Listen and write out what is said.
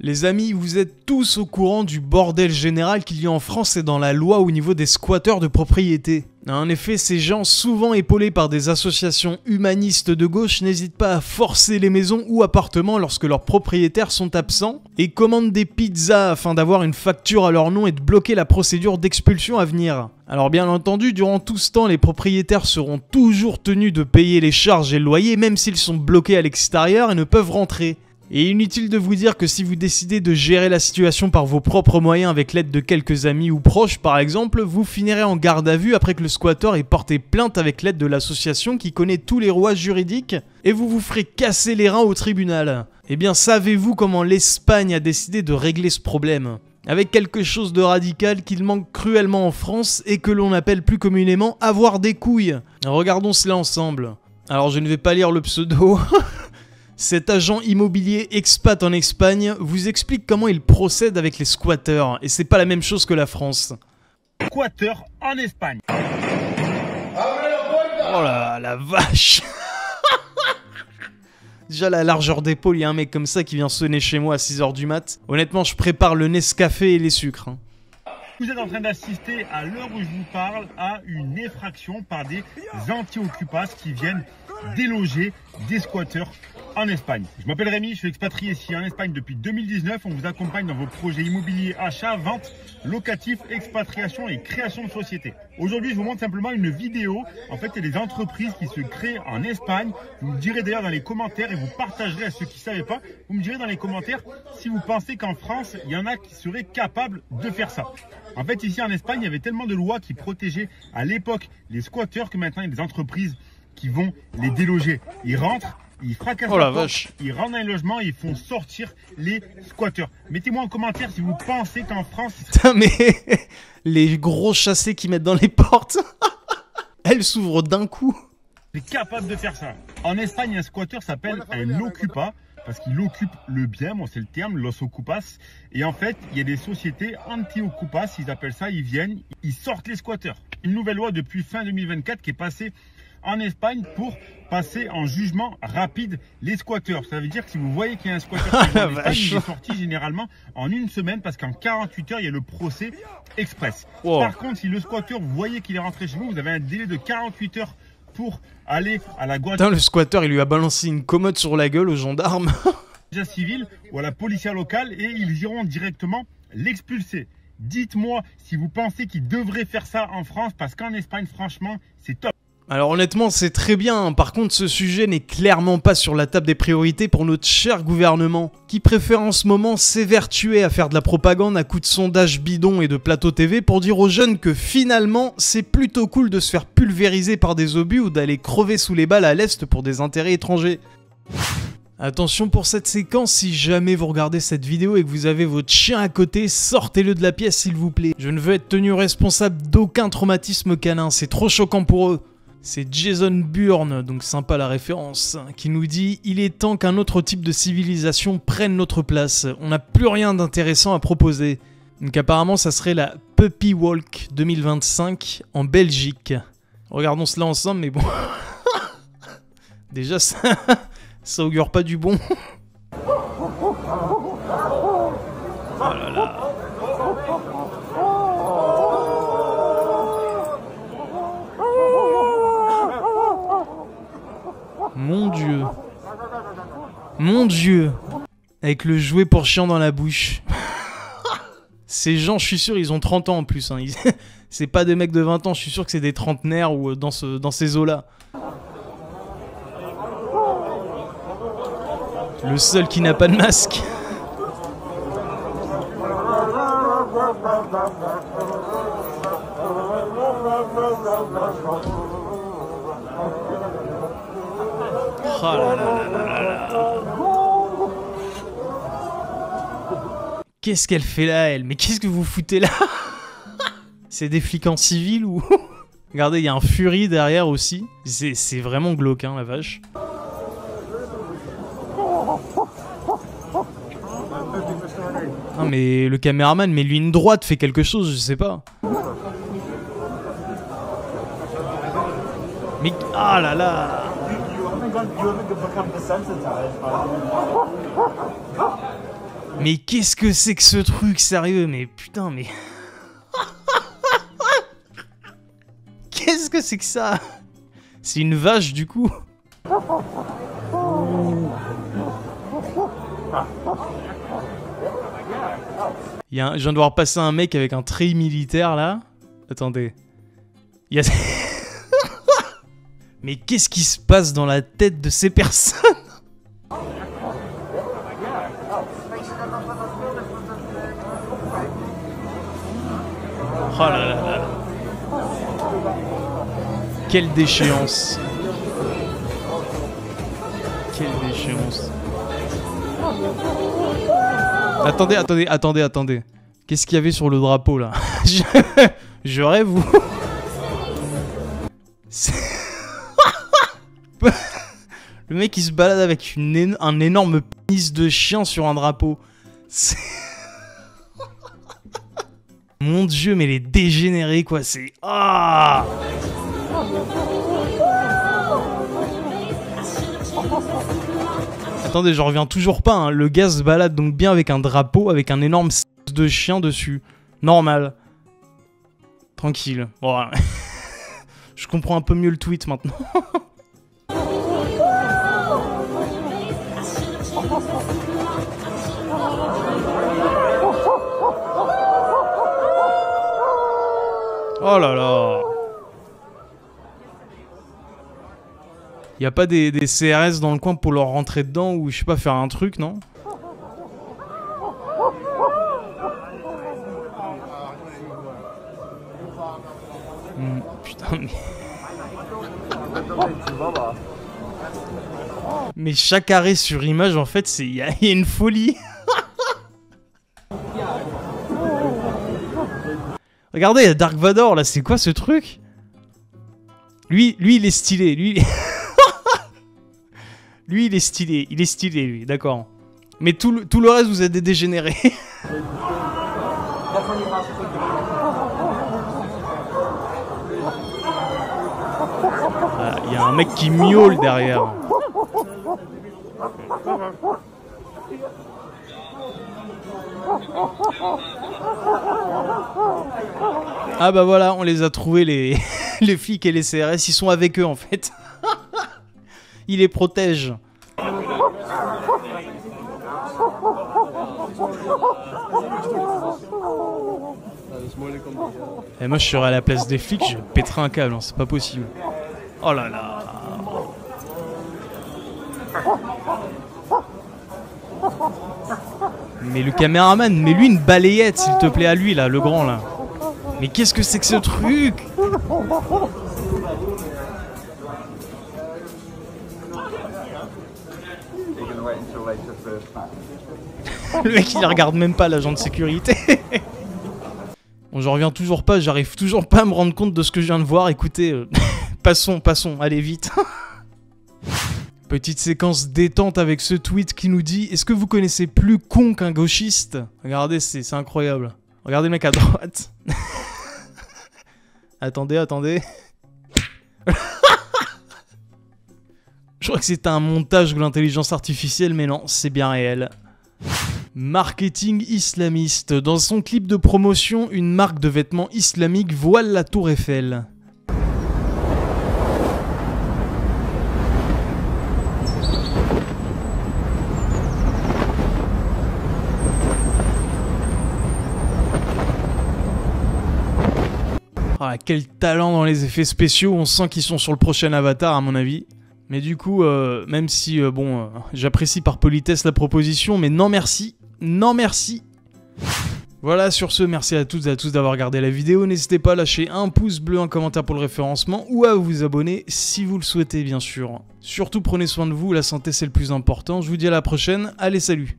Les amis, vous êtes tous au courant du bordel général qu'il y a en France et dans la loi au niveau des squatteurs de propriété. En effet, ces gens, souvent épaulés par des associations humanistes de gauche, n'hésitent pas à forcer les maisons ou appartements lorsque leurs propriétaires sont absents et commandent des pizzas afin d'avoir une facture à leur nom et de bloquer la procédure d'expulsion à venir. Alors bien entendu, durant tout ce temps, les propriétaires seront toujours tenus de payer les charges et le loyer même s'ils sont bloqués à l'extérieur et ne peuvent rentrer. Et inutile de vous dire que si vous décidez de gérer la situation par vos propres moyens avec l'aide de quelques amis ou proches par exemple, vous finirez en garde à vue après que le squatteur ait porté plainte avec l'aide de l'association qui connaît tous les rouages juridiques et vous vous ferez casser les reins au tribunal. Eh bien savez-vous comment l'Espagne a décidé de régler ce problème ? Avec quelque chose de radical qu'il manque cruellement en France et que l'on appelle plus communément avoir des couilles. Regardons cela ensemble. Alors je ne vais pas lire le pseudo... Cet agent immobilier expat en Espagne vous explique comment il procède avec les squatteurs, et c'est pas la même chose que la France. Squatteur en Espagne. Oh là, la vache. Déjà la largeur d'épaule, il y a un mec comme ça qui vient sonner chez moi à 6h du mat. Honnêtement, je prépare le Nescafé et les sucres. Vous êtes en train d'assister, à l'heure où je vous parle, à une effraction par des anti-occupants qui viennent déloger des squatteurs en Espagne. Je m'appelle Rémi, je suis expatrié ici en Espagne depuis 2019. On vous accompagne dans vos projets immobiliers, achats, ventes, locatifs, expatriation et création de sociétés. Aujourd'hui, je vous montre simplement une vidéo. En fait, il y a des entreprises qui se créent en Espagne. Vous me direz d'ailleurs dans les commentaires et vous partagerez à ceux qui ne savaient pas. Vous me direz dans les commentaires si vous pensez qu'en France, il y en a qui seraient capables de faire ça. En fait, ici en Espagne, il y avait tellement de lois qui protégeaient à l'époque les squatteurs que maintenant, il y a des entreprises qui vont les déloger. Ils rentrent, ils fracassent la porte, ils rentrent dans les logements et ils font sortir les squatteurs. Mettez-moi en commentaire si vous pensez qu'en France... Putain, mais les gros chassés qui mettent dans les portes, elles s'ouvrent d'un coup. C'est capable de faire ça. En Espagne, un squatteur s'appelle un ocupa parce qu'il occupe le bien, bon c'est le terme, los ocupas. Et en fait, il y a des sociétés anti-ocupas, ils appellent ça, ils viennent, ils sortent les squatteurs. Une nouvelle loi depuis fin 2024 qui est passée en Espagne pour passer en jugement rapide les squatteurs. Ça veut dire que si vous voyez qu'il y a un squatteur en Espagne, il est sorti généralement en une semaine parce qu'en 48 heures, il y a le procès express. Wow. Par contre, si le squatteur, vous voyez qu'il est rentré chez vous, vous avez un délai de 48 heures pour aller à la Guadeloupe. Le squatteur, il lui a balancé une commode sur la gueule aux gendarmes. Civil ou à la police locale et ils iront directement l'expulser. Dites-moi si vous pensez qu'ils devraient faire ça en France parce qu'en Espagne, franchement, c'est top. Alors honnêtement, c'est très bien. Par contre, ce sujet n'est clairement pas sur la table des priorités pour notre cher gouvernement, qui préfère en ce moment s'évertuer à faire de la propagande à coups de sondages bidons et de plateaux TV pour dire aux jeunes que finalement, c'est plutôt cool de se faire pulvériser par des obus ou d'aller crever sous les balles à l'Est pour des intérêts étrangers. Attention pour cette séquence, si jamais vous regardez cette vidéo et que vous avez votre chien à côté, sortez-le de la pièce s'il vous plaît. Je ne veux être tenu responsable d'aucun traumatisme canin, c'est trop choquant pour eux. C'est Jason Bourne, donc sympa la référence, qui nous dit « Il est temps qu'un autre type de civilisation prenne notre place. On n'a plus rien d'intéressant à proposer. » Donc apparemment, ça serait la Puppy Walk 2025 en Belgique. Regardons cela ensemble, mais bon... Déjà, ça augure pas du bon. Oh là là. Mon Dieu. Mon Dieu. Avec le jouet pour chien dans la bouche. Ces gens, je suis sûr, ils ont 30 ans en plus. Hein. C'est pas des mecs de 20 ans, je suis sûr que c'est des trentenaires ou dans ces eaux-là. Le seul qui n'a pas de masque. Oh là là là là là. Qu'est-ce qu'elle fait là, elle? Mais qu'est-ce que vous foutez là? C'est des flics en civil ou... Regardez, il y a un Fury derrière aussi. C'est vraiment glauque, hein, la vache. Non mais le caméraman, met lui une droite, fait quelque chose, je sais pas. Mais... Ah là là. Mais qu'est-ce que c'est que ce truc, sérieux? Mais putain, mais... Qu'est-ce que c'est que ça? C'est une vache, du coup. Je viens de voir passer un mec avec un treillis militaire, là. Attendez. Il y a... Mais qu'est-ce qui se passe dans la tête de ces personnes? Oh là là là. Quelle déchéance. Quelle déchéance. Attendez. Qu'est-ce qu'il y avait sur le drapeau, là? Je rêve ou... Le mec il se balade avec un énorme pénis de chien sur un drapeau. Mon dieu, mais les dégénérés quoi, c'est... Ah! Attendez, je reviens toujours pas, hein. Le gars se balade donc bien avec un drapeau, avec un énorme de chien dessus. Normal. Tranquille. Bon, je comprends un peu mieux le tweet maintenant. Oh là là. Y a pas des CRS dans le coin pour leur rentrer dedans ou je sais pas faire un truc, non? Putain mais... Mais chaque arrêt sur image en fait c'est... y a une folie. Regardez, il y a Dark Vador là, c'est quoi ce truc? Lui il est stylé, lui il est stylé, lui, d'accord. Mais tout le reste vous êtes des dégénérés. Il y a un mec qui miaule derrière. Ah bah voilà, on les a trouvés les flics et les CRS, ils sont avec eux en fait. Ils les protègent. Et moi je serais à la place des flics, je pèterais un câble, hein, c'est pas possible. Oh là là. Mais le caméraman, mais lui une balayette s'il te plaît à lui là, le grand là. Mais qu'est-ce que c'est que ce truc? Le mec il regarde même pas l'agent de sécurité. Bon, j'en reviens toujours pas, j'arrive toujours pas à me rendre compte de ce que je viens de voir. Écoutez, passons, allez vite. Petite séquence détente avec ce tweet qui nous dit: est-ce que vous connaissez plus con qu'un gauchiste? Regardez, c'est incroyable. Regardez le mec à droite. Attendez. Je crois que c'était un montage de l'intelligence artificielle, mais non, c'est bien réel. Marketing islamiste. Dans son clip de promotion, une marque de vêtements islamiques voile la tour Eiffel. Ah, quel talent dans les effets spéciaux, on sent qu'ils sont sur le prochain Avatar à mon avis. Mais du coup, même si, j'apprécie par politesse la proposition, mais non merci, non merci. Voilà, sur ce, merci à toutes et à tous d'avoir regardé la vidéo. N'hésitez pas à lâcher un pouce bleu, un commentaire pour le référencement, ou à vous abonner si vous le souhaitez, bien sûr. Surtout, prenez soin de vous, la santé c'est le plus important. Je vous dis à la prochaine, allez, salut!